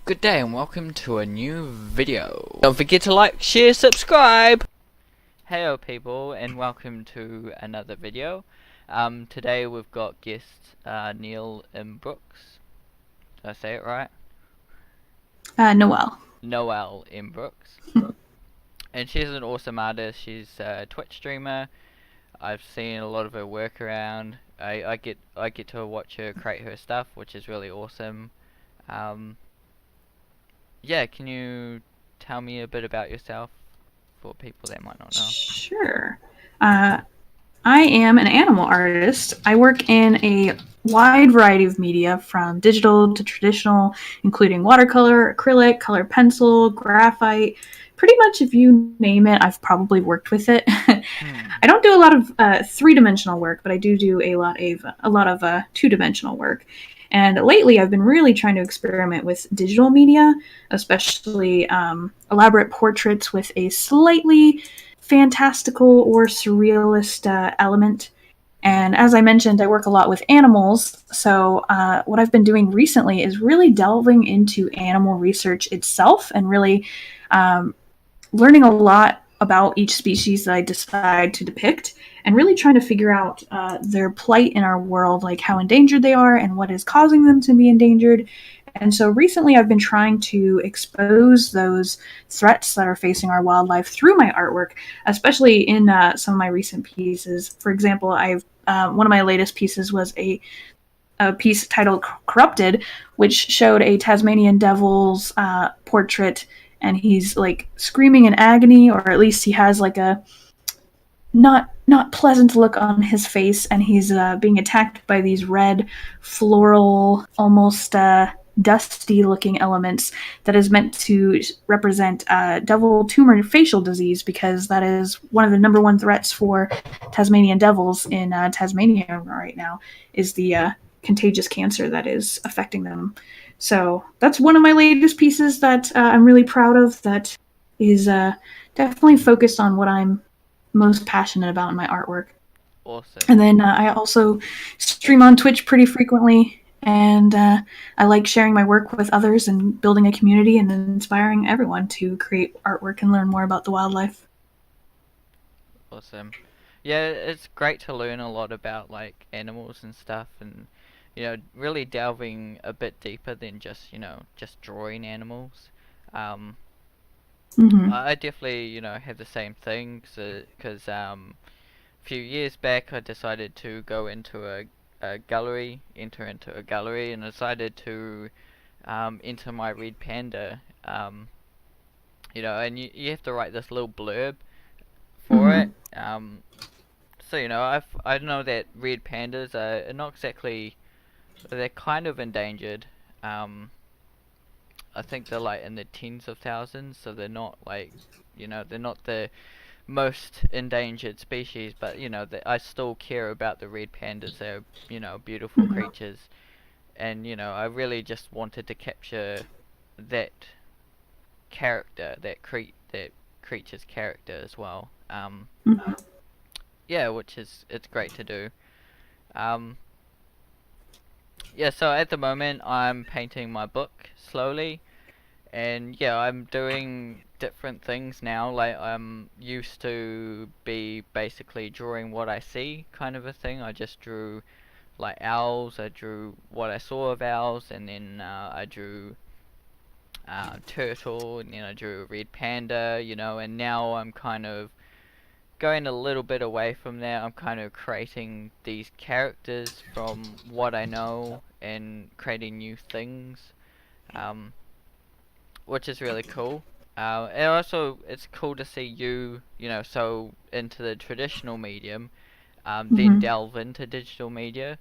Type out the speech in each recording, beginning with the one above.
Good day and welcome to a new video. Don't forget to like, share, subscribe! Hello people and welcome to another video. Today we've got guest NoelleMBrooks. Did I say it right? Noelle. NoelleMBrooks. And she's an awesome artist. She's a Twitch streamer. I've seen a lot of her work around. I get to watch her create her stuff, which is really awesome. Yeah, can you tell me a bit about yourself for people that might not know? Sure. I am an animal artist. I work in a wide variety of media, from digital to traditional, including watercolor, acrylic, colored pencil, graphite. Pretty much, if you name it, I've probably worked with it. I don't do a lot of three-dimensional work, but I do a lot of two-dimensional work. And lately, I've been really trying to experiment with digital media, especially elaborate portraits with a slightly fantastical or surrealist element. And as I mentioned, I work a lot with animals. So, what I've been doing recently is really delving into animal research itself and really learning a lot about each species that I decide to depict, and really trying to figure out their plight in our world, like how endangered they are and what is causing them to be endangered. And so recently I've been trying to expose those threats that are facing our wildlife through my artwork, especially in some of my recent pieces. For example, one of my latest pieces was a piece titled Corrupted, which showed a Tasmanian devil's portrait, and he's like screaming in agony, or at least he has like a not pleasant look on his face, and he's being attacked by these red floral, almost dusty looking elements that is meant to represent devil tumor facial disease, because that is one of the number one threats for Tasmanian devils in Tasmania right now, is the contagious cancer that is affecting them. So that's one of my latest pieces that I'm really proud of, that is definitely focused on what I'm most passionate about in my artwork. Awesome. And then I also stream on Twitch pretty frequently, and I like sharing my work with others and building a community and inspiring everyone to create artwork and learn more about the wildlife. Awesome. Yeah, it's great to learn a lot about like animals and stuff, and really delving a bit deeper than just just drawing animals. I definitely have the same thing, because a few years back I decided to go into a gallery, enter into a gallery, and decided to enter my red panda. And you have to write this little blurb for it. So I know that red pandas are not exactly, they're kind of endangered. I think they're like in the tens of thousands, so they're not like, they're not the most endangered species, but I still care about the red pandas. They're, beautiful creatures, and I really just wanted to capture that character, that creature's character as well. Yeah, which is, it's great to do. Yeah, so at the moment I'm painting my book slowly, and yeah, I'm doing different things now. Like, I'm used to be basically drawing what I see, kind of a thing. I just drew like owls. I drew what I saw of owls, and then I drew turtle, and then I drew a red panda, and now I'm kind of going a little bit away from that. I'm kind of creating these characters from what I know and creating new things, which is really cool. And also, it's cool to see you, so into the traditional medium, then delve into digital media.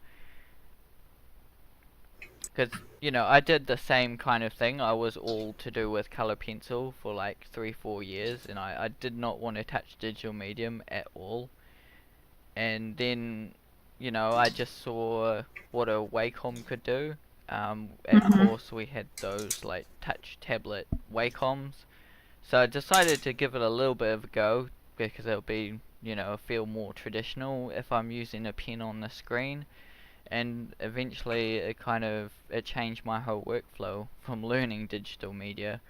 Because, I did the same kind of thing. I was all to do with color pencil for like 3-4 years, and I did not want to touch digital medium at all. And then, I just saw what a Wacom could do. At course, we had those like touch tablet Wacoms, so I decided to give it a little bit of a go, because it'll be, feel more traditional if I'm using a pen on the screen. and eventually it changed my whole workflow from learning digital media.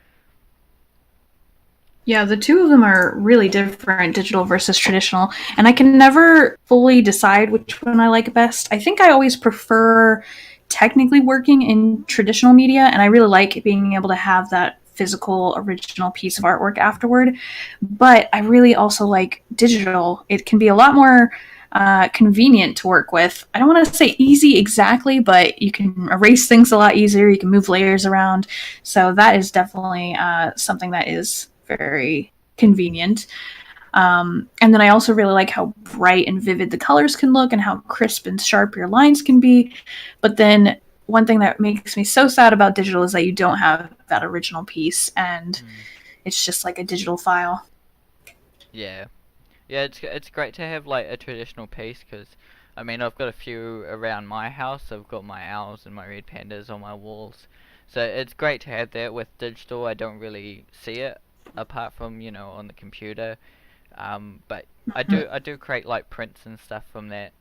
Yeah, the two of them are really different, digital versus traditional, and I can never fully decide which one I like best. I think I always prefer technically working in traditional media, and I really like being able to have that physical original piece of artwork afterward. But I really also like digital. It can be a lot more convenient to work with. I don't want to say easy exactly, but you can erase things a lot easier. You can move layers around. So that is definitely something that is very convenient. And then I also really like how bright and vivid the colors can look and how crisp and sharp your lines can be. But then one thing that makes me so sad about digital is that you don't have that original piece and it's just like a digital file. Yeah. Yeah, it's great to have like a traditional piece because, I mean, I've got a few around my house. I've got my owls and my red pandas on my walls, so it's great to have that. With digital, I don't really see it apart from on the computer. But I do create like prints and stuff from that.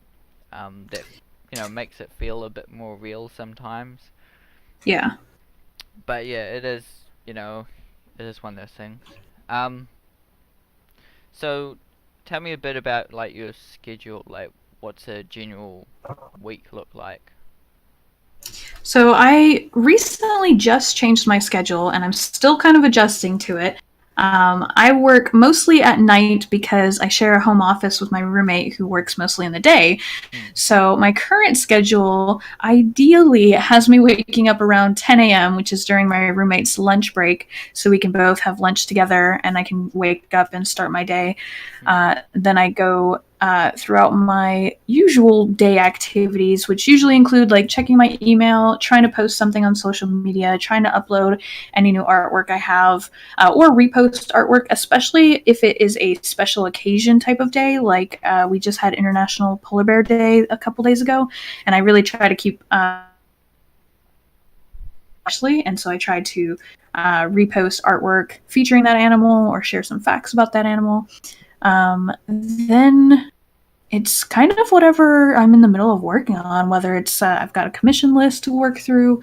That makes it feel a bit more real sometimes. Yeah. But yeah, it is one of those things. Um, so tell me a bit about like your schedule, like what's a general week look like? So I recently just changed my schedule and I'm still kind of adjusting to it. I work mostly at night because I share a home office with my roommate who works mostly in the day. Hmm. So my current schedule ideally has me waking up around 10 a.m., which is during my roommate's lunch break, so we can both have lunch together and I can wake up and start my day. Then I go throughout my usual day activities, which usually include like checking my email, trying to post something on social media, trying to upload any new artwork I have, or repost artwork, especially if it is a special occasion type of day. Like we just had International Polar Bear Day a couple days ago, and I really try to keep. And so I try to repost artwork featuring that animal or share some facts about that animal. Then it's kind of whatever I'm in the middle of working on, whether it's I've got a commission list to work through,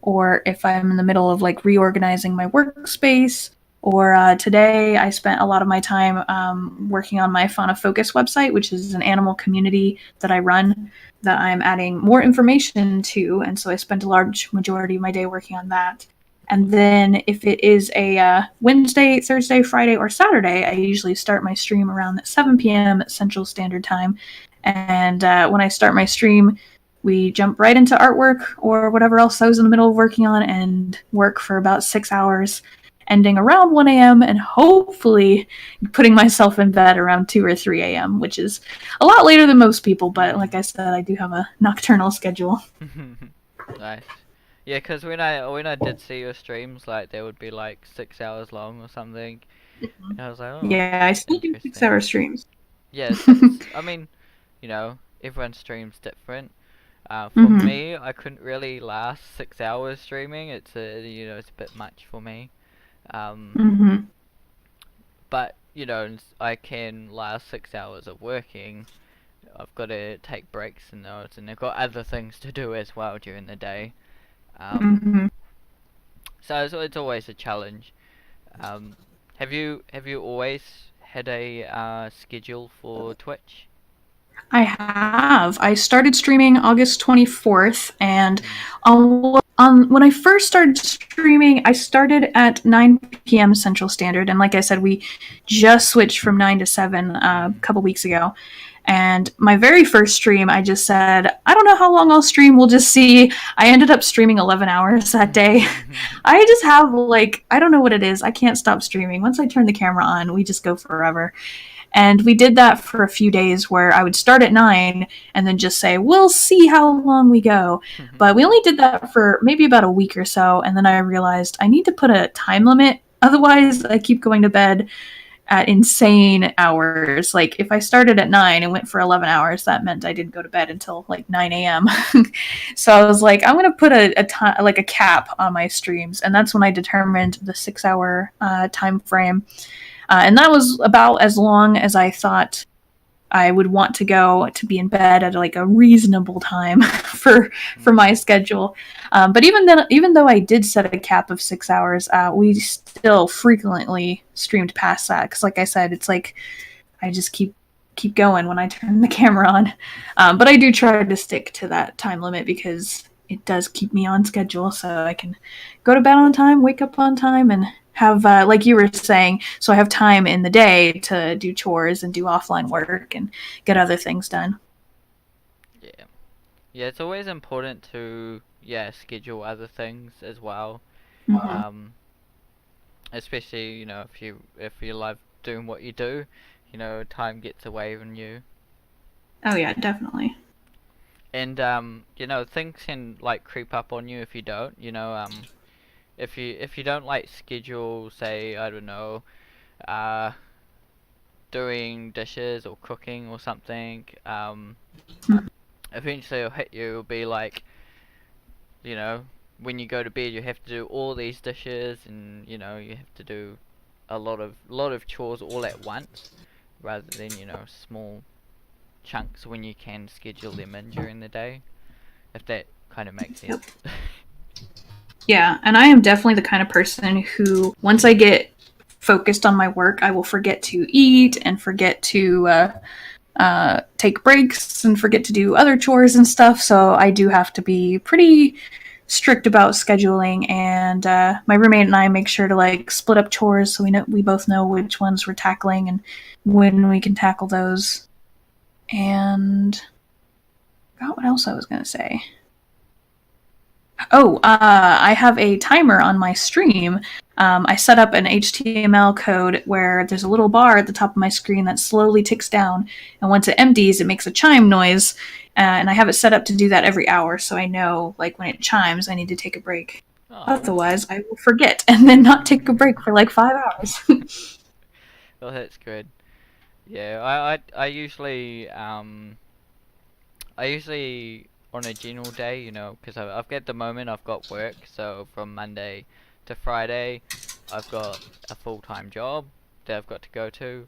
or if I'm in the middle of like reorganizing my workspace. Or today, I spent a lot of my time working on my Fauna Focus website, which is an animal community that I run that I'm adding more information to. And so I spent a large majority of my day working on that. And then if it is a Wednesday, Thursday, Friday, or Saturday, I usually start my stream around 7 p.m. Central Standard Time. And when I start my stream, we jump right into artwork or whatever else I was in the middle of working on and work for about 6 hours, ending around 1 a.m. and hopefully putting myself in bed around 2 or 3 a.m., which is a lot later than most people. But like I said, I do have a nocturnal schedule. Nice. Yeah, because when I did see your streams, like they would be like 6 hours long or something. And I was like, oh, Yeah, I still do interesting. 6 hour streams. Yeah, I mean, everyone's stream's different. For me, I couldn't really last 6 hours streaming. It's a bit much for me. But I can last 6 hours of working. I've got to take breaks and those, and I've got other things to do as well during the day. So it's always a challenge. Have you always had a schedule for Twitch? I have. I started streaming August 24th, and when I first started streaming, I started at 9 p.m. Central Standard, and like I said, we just switched from 9 to 7 a couple weeks ago. And my very first stream, I just said, I don't know how long I'll stream, we'll just see. I ended up streaming 11 hours that day. I just have, like, I don't know what it is. I can't stop streaming. Once I turn the camera on, we just go forever. And we did that for a few days where I would start at 9 and then just say, we'll see how long we go. But we only did that for maybe about a week or so. And then I realized I need to put a time limit. Otherwise, I keep going to bed at insane hours. Like if I started at 9 and went for 11 hours, that meant I didn't go to bed until like 9 a.m. So I was like, I'm going to put a cap on my streams. And that's when I determined the 6 hour time frame. And that was about as long as I thought I would want to go to be in bed at like a reasonable time for my schedule. But even though I did set a cap of 6 hours, we still frequently streamed past that because, like I said, it's like I just keep going when I turn the camera on. But I do try to stick to that time limit because it does keep me on schedule, so I can go to bed on time, wake up on time, and have, like you were saying, so I have time in the day to do chores and do offline work and get other things done. Yeah. Yeah, it's always important to schedule other things as well. Mm-hmm. Especially, if you love doing what you do, time gets away from you. Oh yeah, definitely. And things can like creep up on you if you don't. If you don't like schedule, say, I don't know, uh doing dishes or cooking or something, eventually it'll hit you. It'll be like, you know, when you go to bed, you have to do all these dishes, and you have to do a lot of chores all at once, rather than small chunks when you can schedule them in during the day. If that kind of makes sense. Yep. Yeah, and I am definitely the kind of person who, once I get focused on my work, I will forget to eat and forget to take breaks and forget to do other chores and stuff. So I do have to be pretty strict about scheduling. And my roommate and I make sure to like split up chores so we both know which ones we're tackling and when we can tackle those. And I forgot what else I was gonna say. Oh, I have a timer on my stream. I set up an HTML code where there's a little bar at the top of my screen that slowly ticks down, and once it empties, it makes a chime noise. And I have it set up to do that every hour, so I know, like, when it chimes, I need to take a break. Oh. Otherwise, I will forget and then not take a break for like 5 hours. Well, that's good. Yeah, I usually on a general day, because I've got at the moment I've got work, so from Monday to Friday, I've got a full-time job that I've got to go to,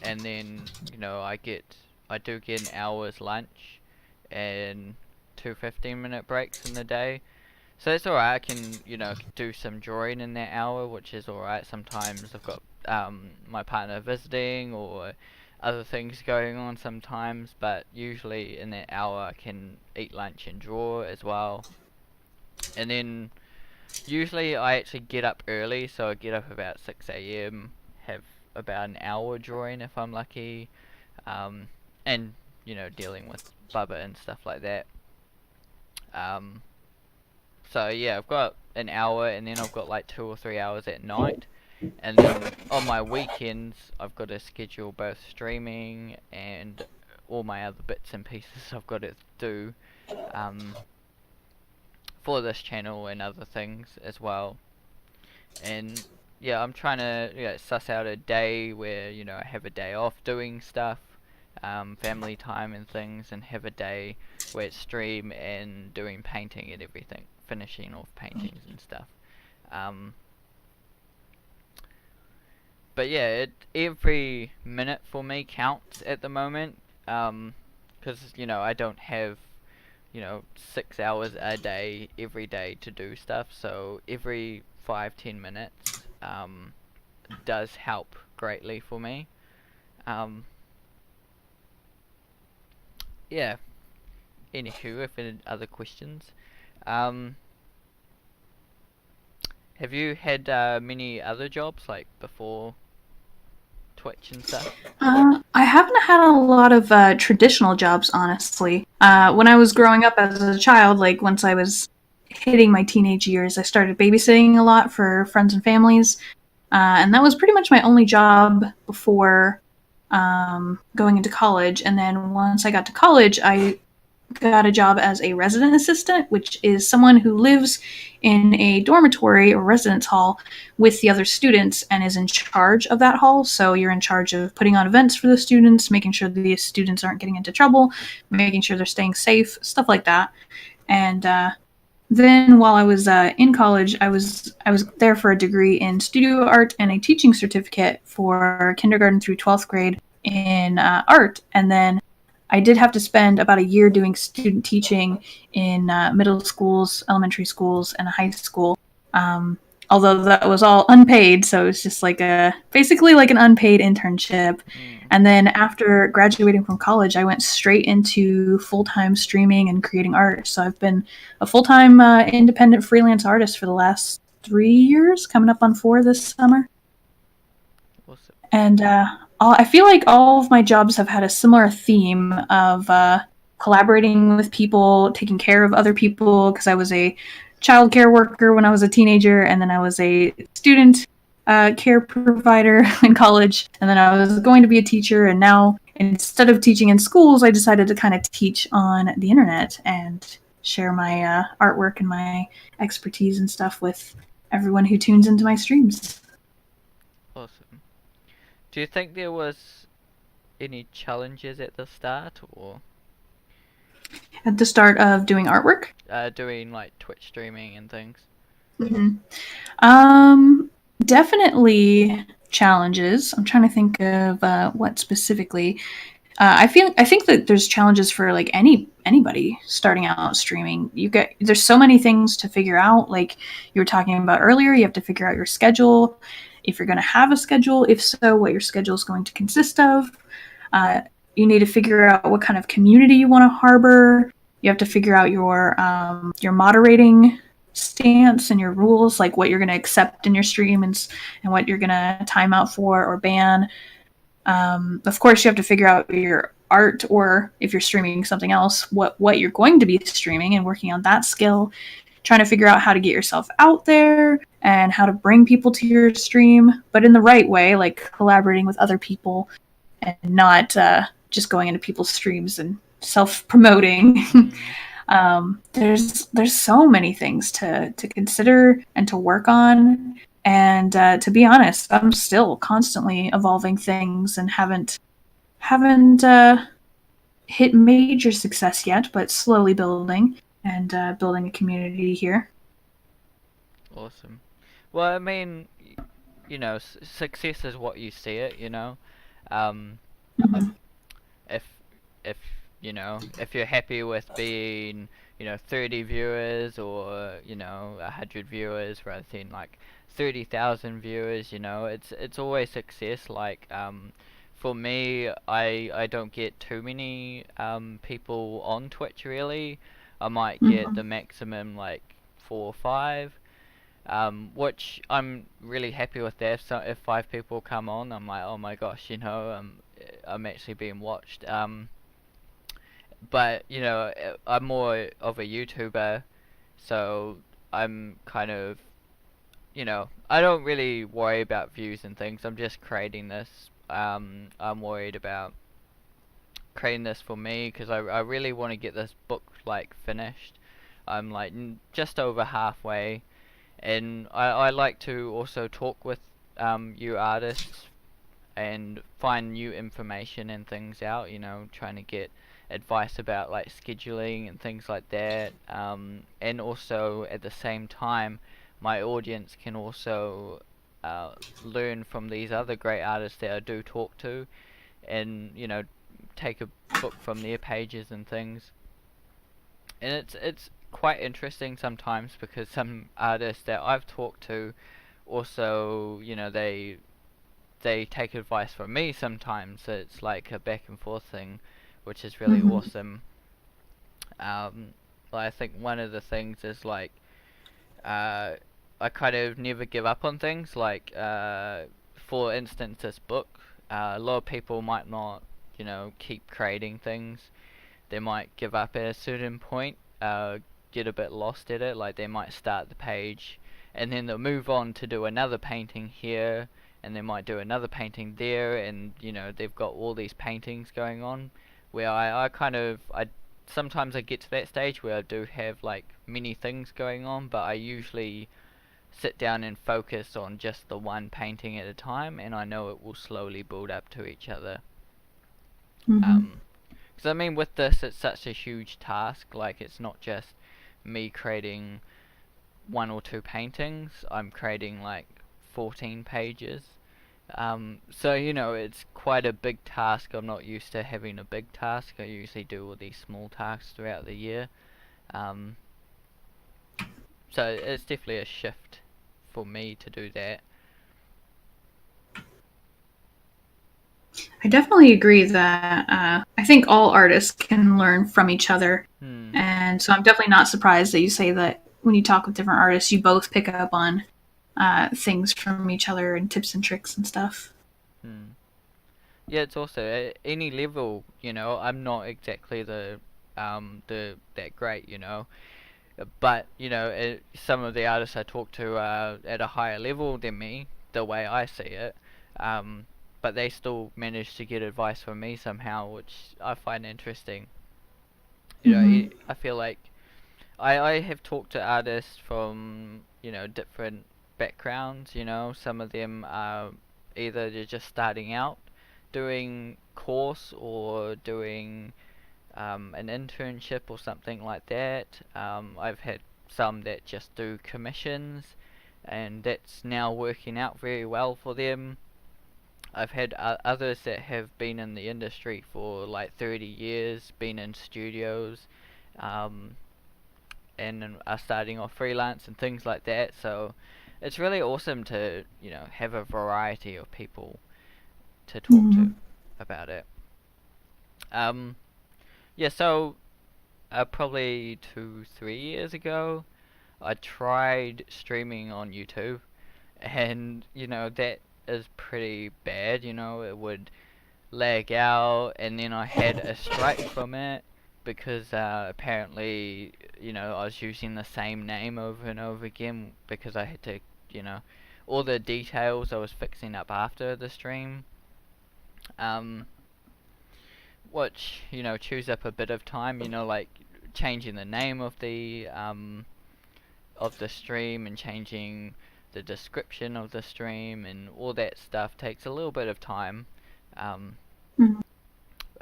and then I do get an hour's lunch and two 15-minute breaks in the day. So it's alright. I can do some drawing in that hour, which is alright. Sometimes I've got my partner visiting or other things going on sometimes, but usually in that hour I can eat lunch and draw as well. And then usually I actually get up early, so I get up about 6 a.m, have about an hour drawing if I'm lucky, and dealing with Bubba and stuff like that. So yeah, I've got an hour, and then I've got like 2 or 3 hours at night. And then on my weekends, I've got to schedule both streaming and all my other bits and pieces I've got to do for this channel and other things as well. And yeah, I'm trying to suss out a day where I have a day off doing stuff, family time and things, and have a day where it's stream and doing painting and everything, finishing off paintings and stuff. But yeah, every minute for me counts at the moment, because I don't have 6 hours a day every day to do stuff, so every 5-10 minutes does help greatly for me. Yeah. Anywho, if any other questions, have you had many other jobs like before Twitch and stuff? I haven't had a lot of traditional jobs, honestly. When I was growing up as a child, like once I was hitting my teenage years, I started babysitting a lot for friends and families. And that was pretty much my only job before going into college. And then once I got to college, I got a job as a resident assistant, which is someone who lives in a dormitory or residence hall with the other students and is in charge of that hall. So you're in charge of putting on events for the students, making sure the students aren't getting into trouble, making sure they're staying safe, stuff like that. And then while I was in college, I was there for a degree in studio art and a teaching certificate for kindergarten through 12th grade in art, and then I did have to spend about a year doing student teaching in middle schools, elementary schools, and a high school. Although that was all unpaid, so it was just like basically like an unpaid internship. Mm. And then after graduating from college, I went straight into full-time streaming and creating art. So I've been a full-time independent freelance artist for the last 3 years, coming up on 4 this summer. Awesome. And I feel like all of my jobs have had a similar theme of collaborating with people, taking care of other people, because I was a child care worker when I was a teenager, and then I was a student care provider in college, and then I was going to be a teacher, and now instead of teaching in schools, I decided to kind of teach on the internet and share my artwork and my expertise and stuff with everyone who tunes into my streams. Awesome. Do you think there was any challenges at the start, or At the start of doing artwork? doing like Twitch streaming and things? Mm-hmm. Definitely challenges. I'm trying to think of what specifically. I think that there's challenges for like anybody starting out streaming. There's so many things to figure out. Like you were talking about earlier, you have to figure out your schedule. If you're going to have a schedule, if so, what your schedule is going to consist of. Uh, you need to figure out what kind of community you want to harbor. You have to figure out your moderating stance and your rules, like what you're going to accept in your stream and what you're going to time out for or ban. Of course, you have to figure out your art, or if you're streaming something else, what you're going to be streaming and working on that skill. Trying to figure out how to get yourself out there and how to bring people to your stream, but in the right way, like collaborating with other people and not just going into people's streams and self-promoting. There's so many things to consider and to work on. And to be honest, I'm still constantly evolving things and haven't hit major success yet, but slowly building and building a community here. Awesome. Well, I mean, you know, success is what you see it. You know, um, Mm-hmm. if if you know, if you're happy with being, 30 viewers, or 100 viewers rather than like 30,000 viewers, it's always success. Like for me, I don't get too many people on Twitch really. I might get Mm-hmm. the maximum like 4 or 5. Which I'm really happy with that. So if 5 people come on, I'm like, oh my gosh, I'm actually being watched. But I'm more of a YouTuber, so I'm kind of, I don't really worry about views and things. I'm just creating this. I'm worried about creating this for me because I really want to get this book like finished. I'm like just over halfway, and I like to also talk with you artists and find new information and things out, trying to get advice about like scheduling and things like that. And also at the same time, my audience can also learn from these other great artists that I do talk to, and take a book from their pages and things. And it's quite interesting sometimes because some artists that I've talked to also, they take advice from me sometimes. So it's like a back and forth thing, which is really Mm-hmm. awesome. But I think one of the things is like uh, I kind of never give up on things. Like for instance, this book. A lot of people might not, keep creating things. They might give up at a certain point. Get a bit lost at it. Like they might start the page, and then they'll move on to do another painting here, and they might do another painting there, and they've got all these paintings going on. Where I sometimes I get to that stage where I do have like many things going on, but I usually sit down and focus on just the one painting at a time, and I know it will slowly build up to each other. Mm-hmm. Because I mean, with this, it's such a huge task. Like it's not just me creating 1 or 2 paintings. I'm creating like 14 pages, So you know, it's quite a big task. I'm not used to having a big task. I usually do all these small tasks throughout the year. Um, so it's definitely a shift for me to do that. I definitely agree that I think all artists can learn from each other. Hmm. And so I'm definitely not surprised that you say that when you talk with different artists, you both pick up on things from each other and tips and tricks and stuff. Hmm. Yeah, it's also at any level. You know, I'm not exactly the that great. You know, but you know, some of the artists I talk to are at a higher level than me, the way I see it. Um, but they still manage to get advice from me somehow, which I find interesting. You know, Mm-hmm. I feel like I have talked to artists from, you know, different backgrounds. You know, some of them are either they're just starting out doing course or doing an internship or something like that. I've had some that just do commissions, and that's now working out very well for them. I've had others that have been in the industry for like 30 years, been in studios, um, and are starting off freelance and things like that. So it's really awesome to, you know, have a variety of people to talk to Mm-hmm. about it. Um, yeah, so probably 2, 3 years ago, I tried streaming on YouTube, and you know that is pretty bad. You know, it would lag out, and then I had a strike from it because apparently, you know, I was using the same name over and over again because I had to, you know, all the details I was fixing up after the stream. Um, which, you know, chews up a bit of time. You know, like changing the name of the stream and changing the description of the stream and all that stuff takes a little bit of time. Um, Mm-hmm.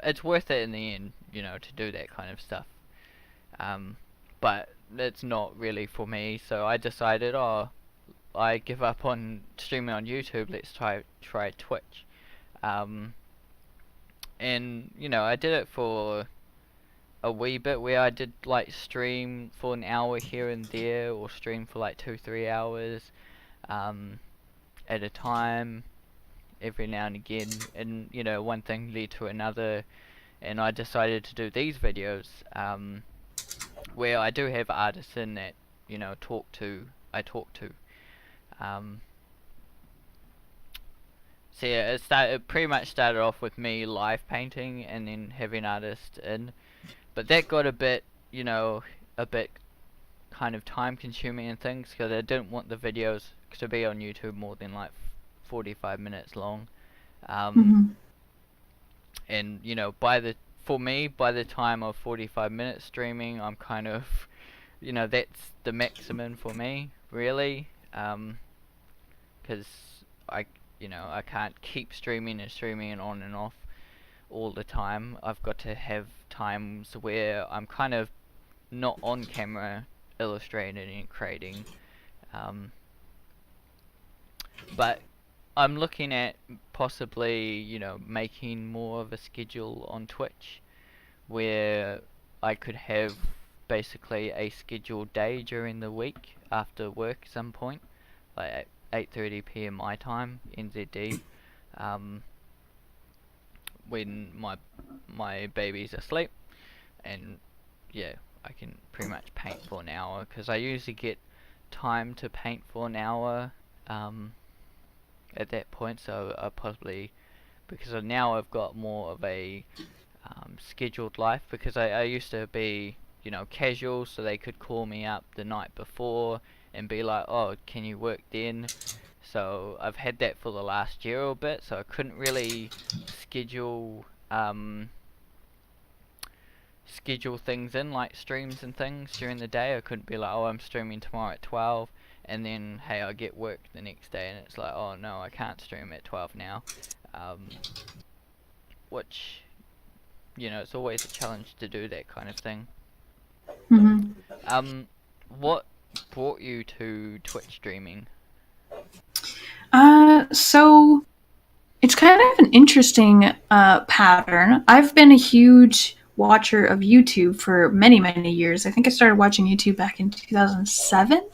it's worth it in the end, you know, to do that kind of stuff. Um, but it's not really for me, so I decided, oh, I give up on streaming on YouTube. Let's try Twitch. Um, and you know, I did it for a wee bit where I did like stream for an hour here and there, or stream for like 2, 3 hours um, at a time, every now and again. And you know, one thing led to another, and I decided to do these videos where I do have artists in that, you know, I talk to. Um, so yeah, it pretty much started off with me live painting and then having artists in, but that got a bit, you know, a bit kind of time consuming and things because I didn't want the videos to be on YouTube more than like 45 minutes long. Um, Mm-hmm. and you know, by the time of 45 minutes streaming, I'm kind of, you know, that's the maximum for me, really. Because I, you know, I can't keep streaming and streaming and on and off all the time. I've got to have times where I'm kind of not on camera illustrating and creating. Um, but I'm looking at possibly, you know, making more of a schedule on Twitch where I could have basically a scheduled day during the week after work at some point, like at 8:30 p.m. my time, NZD, um, when my baby's asleep, and yeah, I can pretty much paint for an hour because I usually get time to paint for an hour at that point. So I possibly because now I've got more of a scheduled life because I used to be, you know, casual, so they could call me up the night before and be like, oh, can you work then? So I've had that for the last year or a bit, so I couldn't really schedule schedule things in like streams and things during the day. I couldn't be like, oh, I'm streaming tomorrow at 12 and then hey, I get work the next day and it's like, oh no, I can't stream at 12 now. Um, which, you know, it's always a challenge to do that kind of thing. Mm-hmm. What brought you to Twitch streaming? So it's kind of an interesting pattern. I've been a huge watcher of YouTube for many, many years. I think I started watching YouTube back in 2007.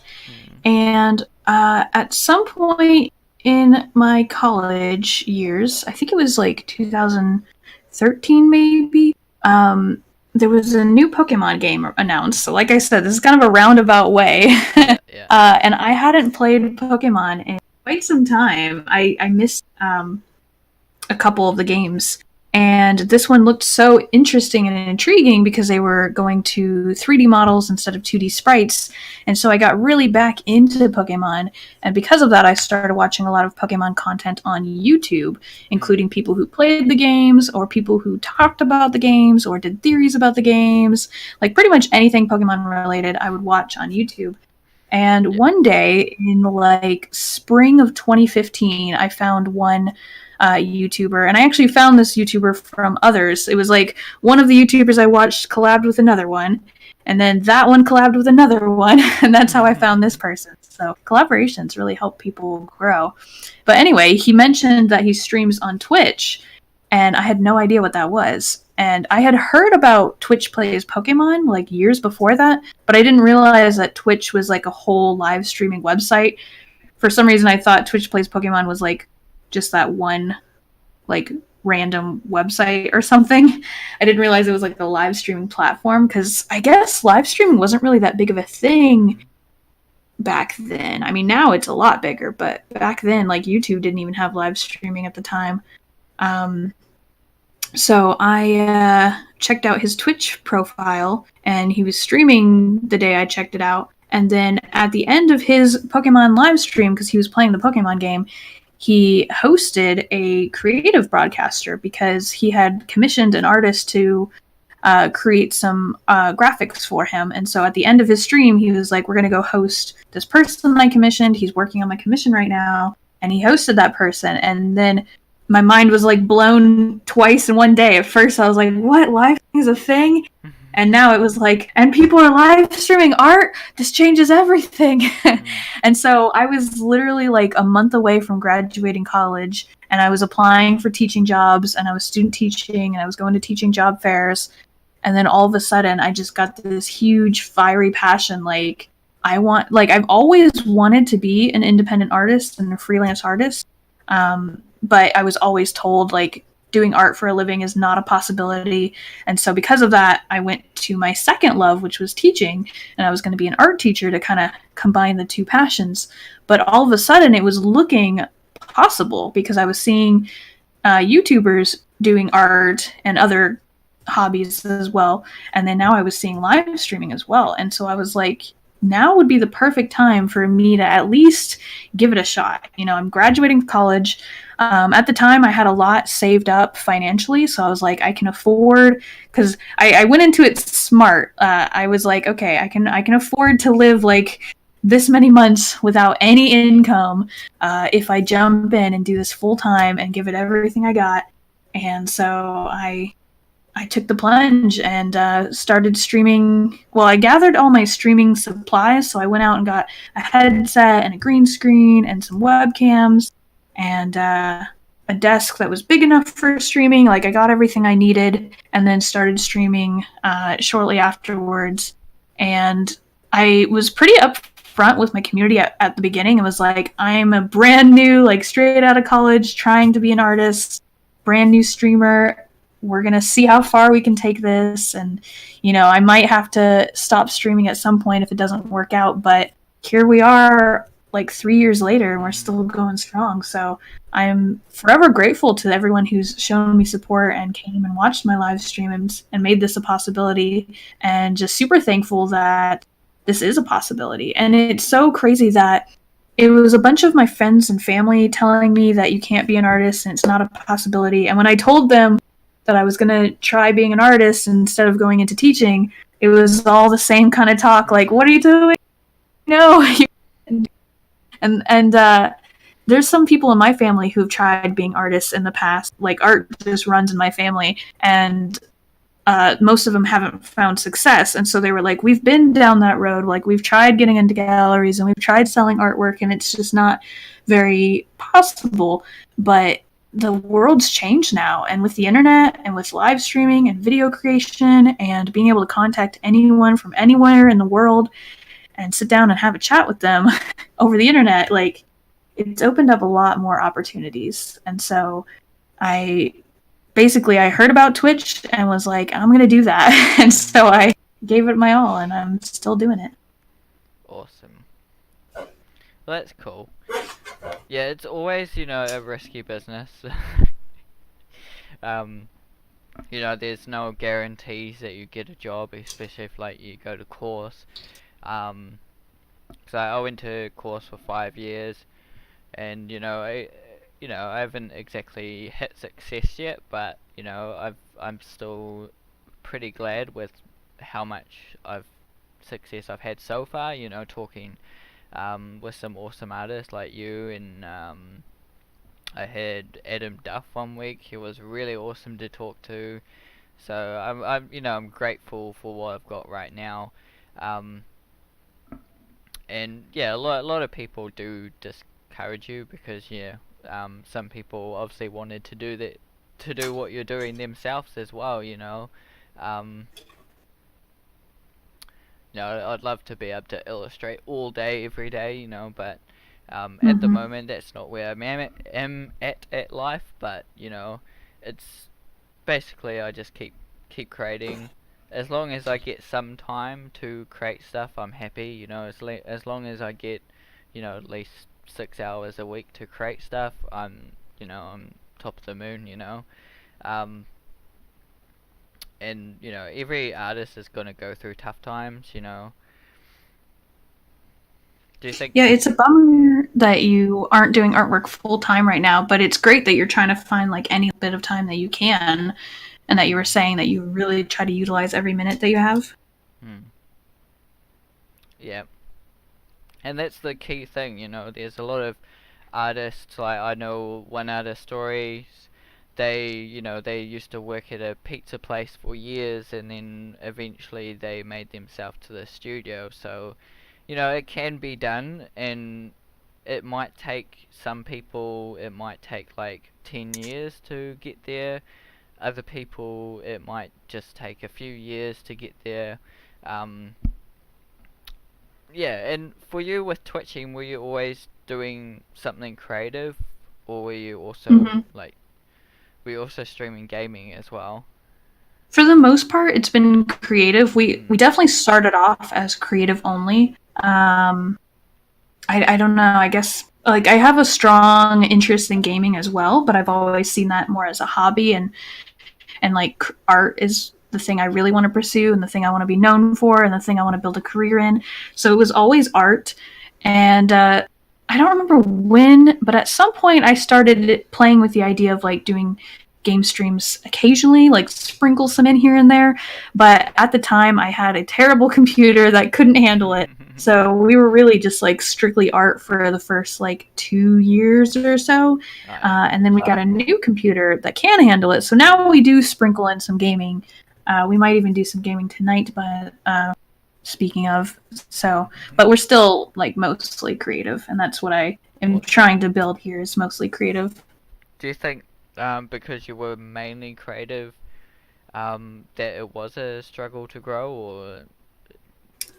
And at some point in my college years, I think it was like 2013 maybe, there was a new Pokemon game announced. So like I said, this is kind of a roundabout way. Yeah. And I hadn't played Pokemon in quite some time. I missed a couple of the games. And this one looked so interesting and intriguing because they were going to 3D models instead of 2D sprites. And so I got really back into Pokemon. And because of that, I started watching a lot of Pokemon content on YouTube, including people who played the games or people who talked about the games or did theories about the games. Like pretty much anything Pokemon related, I would watch on YouTube. And one day in like spring of 2015, I found one YouTuber, and I actually found this YouTuber from others. It was like one of the YouTubers I watched collabed with another one, and then that one collabed with another one, and that's how I found this person. So collaborations really help people grow. But anyway, he mentioned that he streams on Twitch, and I had no idea what that was. And I had heard about Twitch Plays Pokemon like years before that, but I didn't realize that Twitch was like a whole live streaming website. For some reason, I thought Twitch Plays Pokemon was like just that one like random website or something. I didn't realize it was like the live streaming platform, because I guess live streaming wasn't really that big of a thing back then. I mean, now it's a lot bigger, but back then, like, YouTube didn't even have live streaming at the time. So I checked out his Twitch profile, and he was streaming the day I checked it out. And then at the end of his Pokemon live stream, because he was playing the Pokemon game, he hosted a creative broadcaster because he had commissioned an artist to create some graphics for him. And so at the end of his stream, he was like, we're going to go host this person I commissioned. He's working on my commission right now. And he hosted that person. And then my mind was like blown twice in one day. At first, I was like, what? Live is a thing? And now it was like, and people are live streaming art? This changes everything. And so I was literally like a month away from graduating college, and I was applying for teaching jobs, and I was student teaching, and I was going to teaching job fairs. And then all of a sudden, I just got this huge fiery passion. Like, I've always wanted to be an independent artist and a freelance artist. But I was always told, like, doing art for a living is not a possibility. And so because of that, I went to my second love, which was teaching, and I was going to be an art teacher to kind of combine the two passions. But all of a sudden, it was looking possible because I was seeing YouTubers doing art and other hobbies as well. And then now I was seeing live streaming as well. And so I was like, now would be the perfect time for me to at least give it a shot. You know, I'm graduating college. At the time, I had a lot saved up financially, so I was like, I can afford, because I went into it smart. I was like, okay, I can afford to live like this many months without any income if I jump in and do this full time and give it everything I got. And so I took the plunge and started streaming. Well, I gathered all my streaming supplies, so I went out and got a headset and a green screen and some webcams and a desk that was big enough for streaming. Like, I got everything I needed and then started streaming shortly afterwards. And I was pretty upfront with my community at the beginning. It was like, I'm a brand new, like, straight out of college, trying to be an artist, brand new streamer. We're going to see how far we can take this. And, you know, I might have to stop streaming at some point if it doesn't work out. But here we are, like 3 years later, and we're still going strong. So I'm forever grateful to everyone who's shown me support and came and watched my live stream and made this a possibility, and just super thankful that this is a possibility. And it's so crazy that it was a bunch of my friends and family telling me that you can't be an artist and it's not a possibility. And when I told them that I was going to try being an artist instead of going into teaching, it was all the same kind of talk. Like, what are you doing? No, And there's some people in my family who've tried being artists in the past. Like, art just runs in my family, and most of them haven't found success. And so they were like, we've been down that road. Like, we've tried getting into galleries and we've tried selling artwork, and it's just not very possible. But the world's changed now, and with the internet and with live streaming and video creation and being able to contact anyone from anywhere in the world and sit down and have a chat with them over the internet, like, it's opened up a lot more opportunities. And so I heard about Twitch and was like, I'm gonna do that. And so I gave it my all, and I'm still doing it. Awesome. Well, that's cool. Yeah, it's always, a risky business. There's no guarantees that you get a job, especially if, like, you go to course. So I went to course for 5 years, and, I haven't exactly hit success yet, but, I'm still pretty glad with how much success I've had so far, talking with some awesome artists like you, and I had Adam Duff one week. He was really awesome to talk to. So I'm grateful for what I've got right now. And yeah, a lot of people do discourage you because some people obviously wanted to do what you're doing themselves as well. I'd love to be able to illustrate all day, every day, but at the moment that's not where am at life. But it's basically I just keep creating. As long as I get some time to create stuff, I'm happy. As long as I get at least 6 hours a week to create stuff, I'm top of the moon. And every artist is gonna go through tough times. Do you think? Yeah, it's a bummer that you aren't doing artwork full time right now, but it's great that you're trying to find like any bit of time that you can, and that you were saying that you really try to utilize every minute that you have. Yeah, and that's the key thing. There's a lot of artists, like I know one artist stories. They used to work at a pizza place for years, and then eventually they made themselves to the studio. So, it can be done, and it might take some people, it might take like 10 years to get there. Other people, it might just take a few years to get there. Yeah, and for you with twitching, were you always doing something creative, or were you also were you also streaming gaming as well? For the most part, it's been creative. We definitely started off as creative only. I don't know. I guess like I have a strong interest in gaming as well, but I've always seen that more as a hobby, and like art is the thing I really want to pursue, and the thing I want to be known for, and the thing I want to build a career in. So it was always art, and I don't remember when, but at some point I started playing with the idea of like doing game streams occasionally, like sprinkle some in here and there. But at the time I had a terrible computer that couldn't handle it. So we were really just like strictly art for the first like 2 years or so. And then we got a new computer that can handle it. So now we do sprinkle in some gaming. We might even do some gaming tonight, but speaking of, but we're still like mostly creative, and that's what I am trying to build here, is mostly creative. Do you think because you were mainly creative that it was a struggle to grow, or?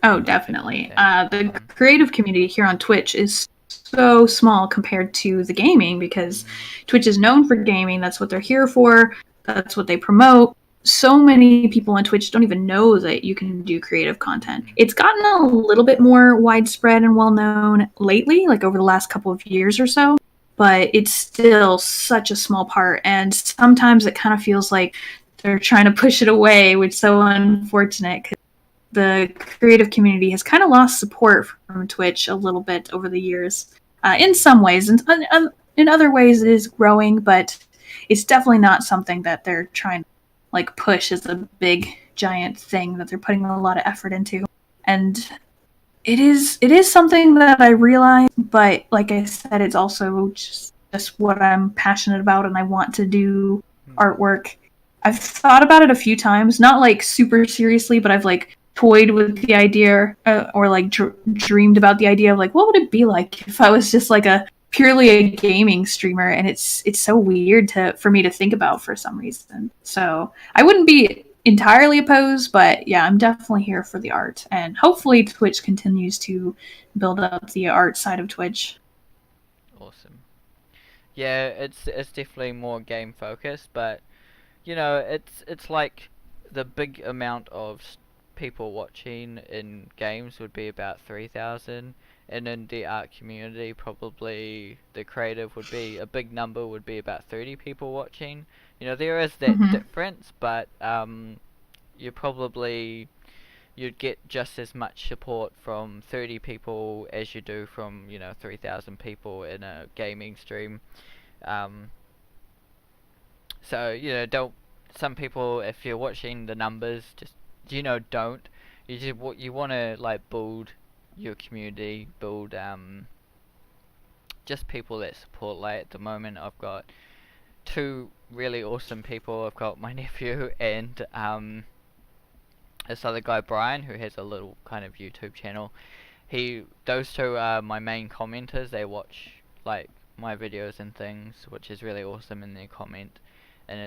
Oh, definitely. The creative community here on Twitch is so small compared to the gaming, because Twitch is known for gaming. That's what they're here for. That's what they promote. So many people on Twitch don't even know that you can do creative content. It's gotten a little bit more widespread and well-known lately, like over the last couple of years or so, but it's still such a small part, and sometimes it kind of feels like they're trying to push it away, which is so unfortunate, because the creative community has kind of lost support from Twitch a little bit over the years. In some ways, and in other ways it is growing, but it's definitely not something that they're trying to like push as a big giant thing that they're putting a lot of effort into. And it is something that I realize, but like I said, it's also just what I'm passionate about, and I want to do artwork. I've thought about it a few times, not like super seriously, but I've like toyed with the idea or like dreamed about the idea of like, what would it be like if I was just like a purely a gaming streamer, and it's so weird for me to think about for some reason. So I wouldn't be entirely opposed, but yeah, I'm definitely here for the art, and hopefully Twitch continues to build up the art side of Twitch. Awesome. Yeah, it's definitely more game focused, but you know, it's like the big amount of people watching in games would be about 3,000, and in the art community, probably the creative would be a big number would be about 30 people watching. You know, there is that difference, but you probably you'd get just as much support from 30 people as you do from, you know, 3,000 people in a gaming stream. Um, so, you know, don't, some people, if you're watching the numbers, just, you know, don't. You just, you want to, like, build your community, build, just people that support. Like, at the moment, I've got two really awesome people. I've got my nephew and, this other guy Brian, who has a little kind of YouTube channel. Those two are my main commenters. They watch like my videos and things, which is really awesome in their comment. And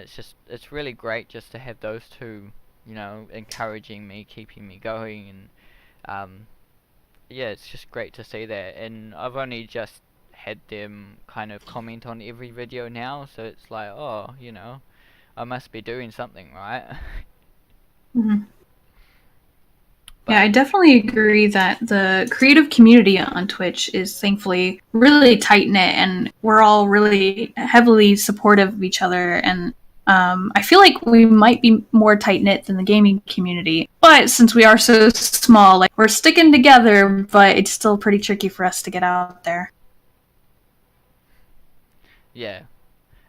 it's really great just to have those two, you know, encouraging me, keeping me going, and yeah, it's just great to see that. And I've only just had them kind of comment on every video now, so it's like, oh, you know, I must be doing something right. Yeah, I definitely agree that the creative community on Twitch is thankfully really tight knit, and we're all really heavily supportive of each other. And I feel like we might be more tight knit than the gaming community, but since we are so small, like we're sticking together, but it's still pretty tricky for us to get out there. Yeah,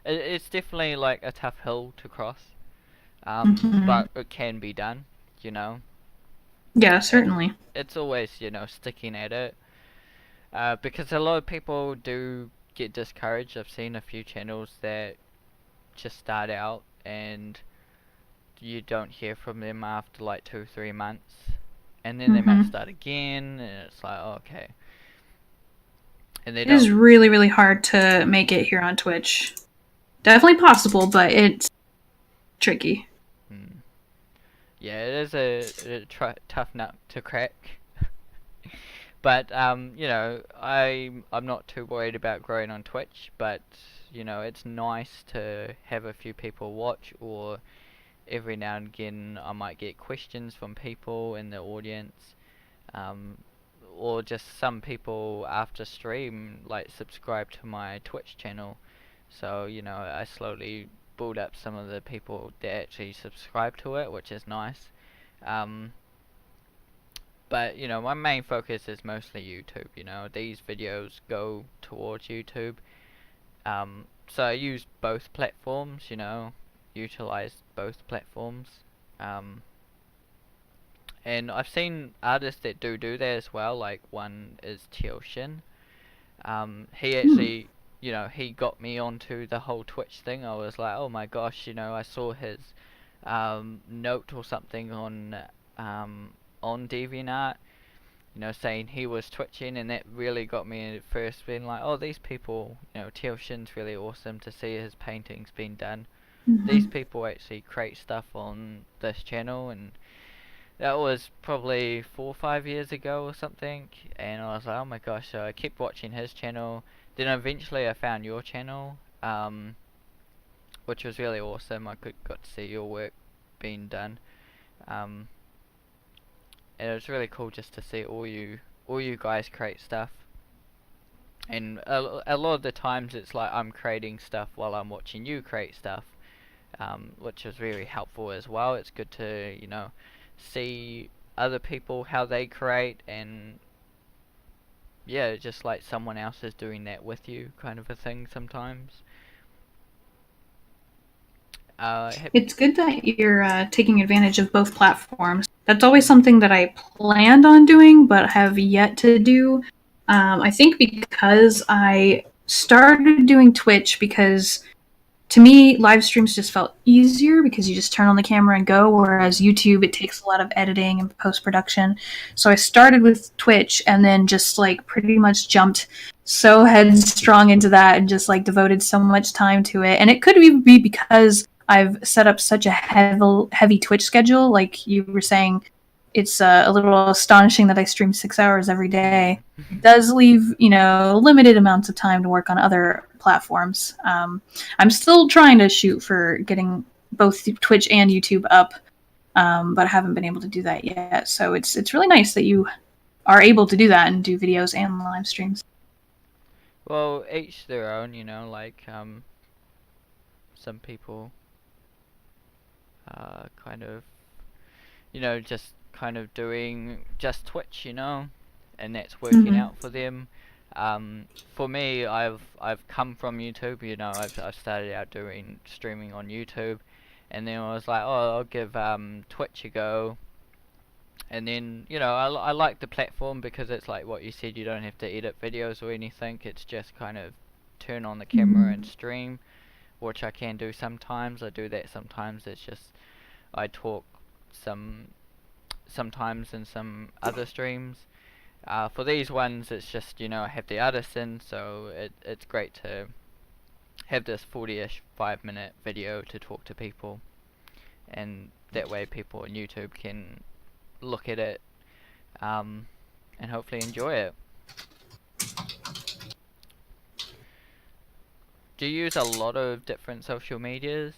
it's definitely like a tough hill to cross, Mm-hmm. but it can be done, you know. Yeah, certainly. It's always, you know, sticking at it, because a lot of people do get discouraged. I've seen a few channels that just start out and you don't hear from them after like 2-3 months, and then they might start again, and it's like, oh, okay. And they It is really, really hard to make it here on Twitch. Definitely possible, but it's tricky. Yeah, it is a tough nut to crack. But you know, I'm not too worried about growing on Twitch, but you know, it's nice to have a few people watch, or every now and again I might get questions from people in the audience, or just some people after stream like subscribe to my Twitch channel. So, you know, I slowly build up some of the people that actually subscribe to it, which is nice. But, you know, my main focus is mostly YouTube. You know, these videos go towards YouTube. So I use both platforms, you know, utilize both platforms. And I've seen artists that do that as well. Like, one is Teal Shin. He actually, you know, he got me onto the whole Twitch thing. I was like, oh my gosh, you know, I saw his note or something on DeviantArt, you know, saying he was twitching, and that really got me at first, being like, oh, these people, you know, Teal Shin's really awesome to see his paintings being done. These people actually create stuff on this channel, and that was probably 4 or 5 years ago or something, and I was like, oh my gosh, so I kept watching his channel. Then eventually I found your channel, which was really awesome. I got to see your work being done, and it was really cool just to see all you guys create stuff. And a lot of the times it's like I'm creating stuff while I'm watching you create stuff, which is very helpful as well. It's good to, you know, see other people how they create, and yeah, just like someone else is doing that with you, kind of a thing sometimes. It's good that you're taking advantage of both platforms. That's always something that I planned on doing, but have yet to do. I think because I started doing Twitch because to me, live streams just felt easier because you just turn on the camera and go, whereas YouTube, it takes a lot of editing and post production. So I started with Twitch and then just like pretty much jumped so headstrong into that and just like devoted so much time to it. And it could even be because I've set up such a heavy Twitch schedule. Like you were saying, it's a little astonishing that I stream 6 hours every day. It does leave, limited amounts of time to work on other platforms. I'm still trying to shoot for getting both Twitch and YouTube up, but I haven't been able to do that yet. So it's really nice that you are able to do that and do videos and live streams. Well, each their own, like some people kind of, just kind of doing just Twitch, and that's working out for them. For me, I've come from YouTube, I've started out doing streaming on YouTube, and then I was like, oh, I'll give Twitch a go. And then, I like the platform because it's like what you said, you don't have to edit videos or anything, it's just kind of turn on the camera and stream, which I can do sometimes. I do that sometimes. It's just I talk sometimes in some other streams. For these ones, it's just, I have the artist in, so it's great to have this 40-ish 5-minute video to talk to people, and that way people on YouTube can look at it and hopefully enjoy it. Do you use a lot of different social medias?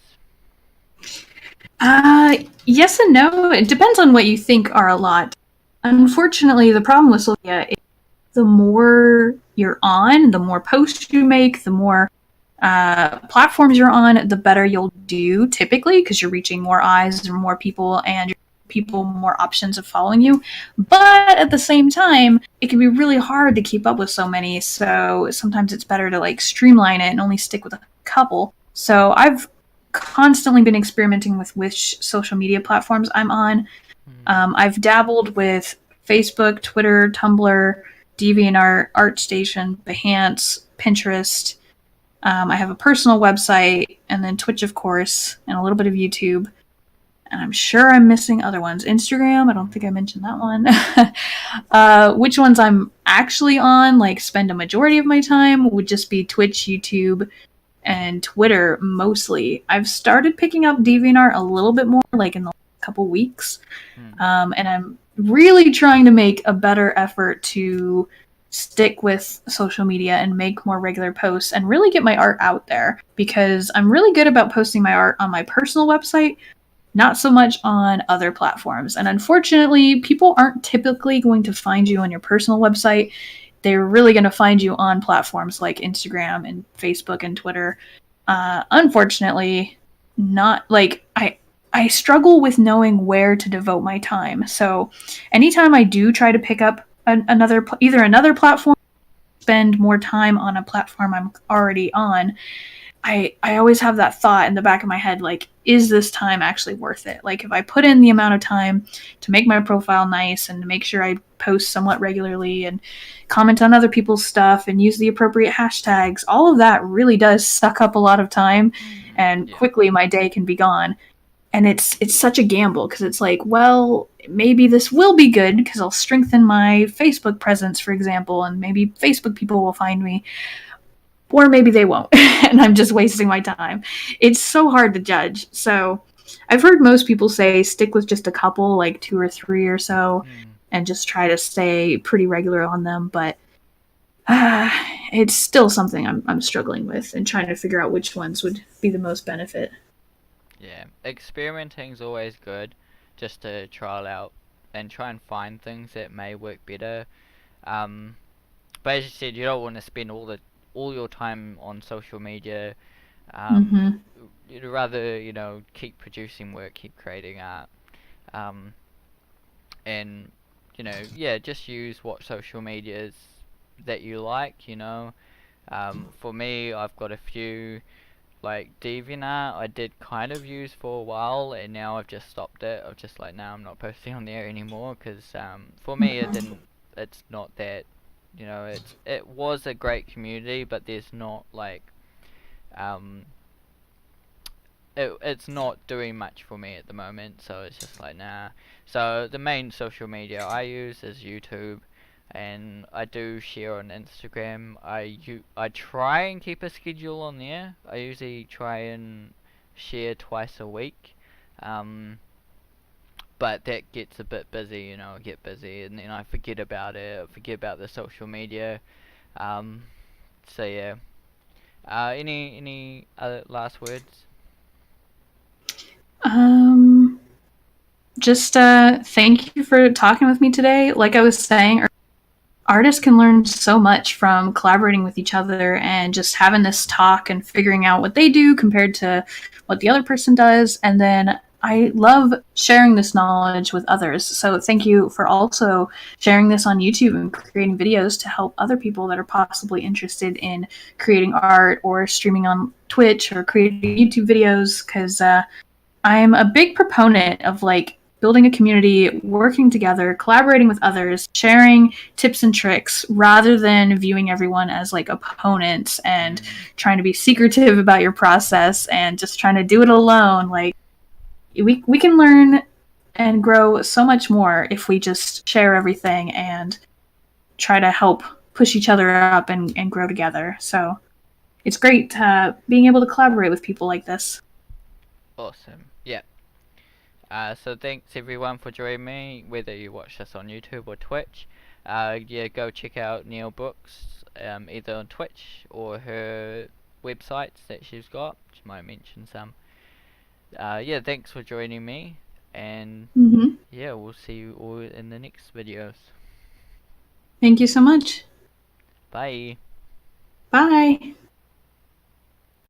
Yes and no. It depends on what you think are a lot. Unfortunately, the problem with social media is the more you're on, the more posts you make, the more platforms you're on, the better you'll do typically because you're reaching more eyes and more people, and people more options of following you. But at the same time, it can be really hard to keep up with so many. So sometimes it's better to like streamline it and only stick with a couple. So I've constantly been experimenting with which social media platforms I'm on. I've dabbled with Facebook, Twitter, Tumblr, DeviantArt, ArtStation, Behance, Pinterest. I have a personal website, and then Twitch, of course, and a little bit of YouTube. And I'm sure I'm missing other ones. Instagram, I don't think I mentioned that one. Which ones I'm actually on, like spend a majority of my time, would just be Twitch, YouTube, and Twitter mostly. I've started picking up DeviantArt a little bit more, like in the last couple weeks. And I'm really trying to make a better effort to stick with social media and make more regular posts and really get my art out there, because I'm really good about posting my art on my personal website, not so much on other platforms. And unfortunately, people aren't typically going to find you on your personal website. They're really going to find you on platforms like Instagram and Facebook and Twitter. Unfortunately, not like I struggle with knowing where to devote my time. So anytime I do try to pick up another platform, spend more time on a platform I'm already on, I always have that thought in the back of my head, like, is this time actually worth it? Like, if I put in the amount of time to make my profile nice and to make sure I post somewhat regularly and comment on other people's stuff and use the appropriate hashtags, all of that really does suck up a lot of time, and quickly my day can be gone. And it's such a gamble, because it's like, well, maybe this will be good because I'll strengthen my Facebook presence, for example, and maybe Facebook people will find me. Or maybe they won't, and I'm just wasting my time. It's so hard to judge. So I've heard most people say stick with just a couple, like 2 or 3 or so, and just try to stay pretty regular on them. But it's still something I'm struggling with and trying to figure out which ones would be the most benefit. Yeah, experimenting's always good, just to trial out and try and find things that may work better. But as you said, you don't want to spend all your time on social media. You'd rather, keep producing work, keep creating art, and just use what social medias that you like. For me, I've got a few. Like DeviantArt, I did kind of use for a while, and now I've just stopped it. I'm just like, now I'm not posting on there anymore, because for me it's not that, it was a great community, but there's not like it's not doing much for me at the moment, so it's just like nah. So the main social media I use is YouTube, and I do share on Instagram. I try and keep a schedule on there. I usually try and share twice a week. Um, but that gets a bit busy, you know, I get busy and then I forget about it, I forget about the social media. Um, so yeah. Any other last words? Um, just thank you for talking with me today. Like I was saying, artists can learn so much from collaborating with each other and just having this talk and figuring out what they do compared to what the other person does. And then I love sharing this knowledge with others. So thank you for also sharing this on YouTube and creating videos to help other people that are possibly interested in creating art or streaming on Twitch or creating YouTube videos. Because I'm a big proponent of like building a community, working together, collaborating with others, sharing tips and tricks rather than viewing everyone as like opponents and Mm, trying to be secretive about your process and just trying to do it alone. Like we can learn and grow so much more if we just share everything and try to help push each other up and grow together. So it's great being able to collaborate with people like this. awesome. Yeah. So thanks everyone for joining me, whether you watch this on YouTube or Twitch. Yeah, go check out Neil Brooks, either on Twitch or her websites that she's got. She might mention some. Yeah, thanks for joining me, and Mm-hmm. yeah, we'll see you all in the next videos. Thank you so much. Bye. Bye.